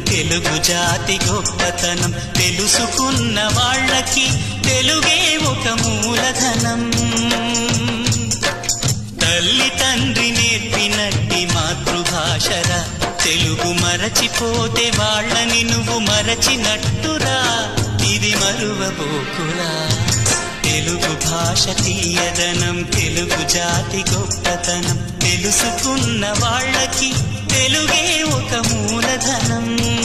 తెలుగు జాతి గొప్పతనం తెలుసుకున్న వాళ్ళకి తెలుగే ఒక మూలధనం. తల్లి తండ్రి నేర్పినట్టి మాతృభాషరా, తెలుగు మరచిపోతే వాళ్ళని నువ్వు మరచినట్టురా, ఇది మరువబోకురా. తెలుగు భాష తీయదనం, తెలుగు జాతి గొప్పతనం తెలుసుకున్న వాళ్ళకి తెలుగే ఒక మూలధనం.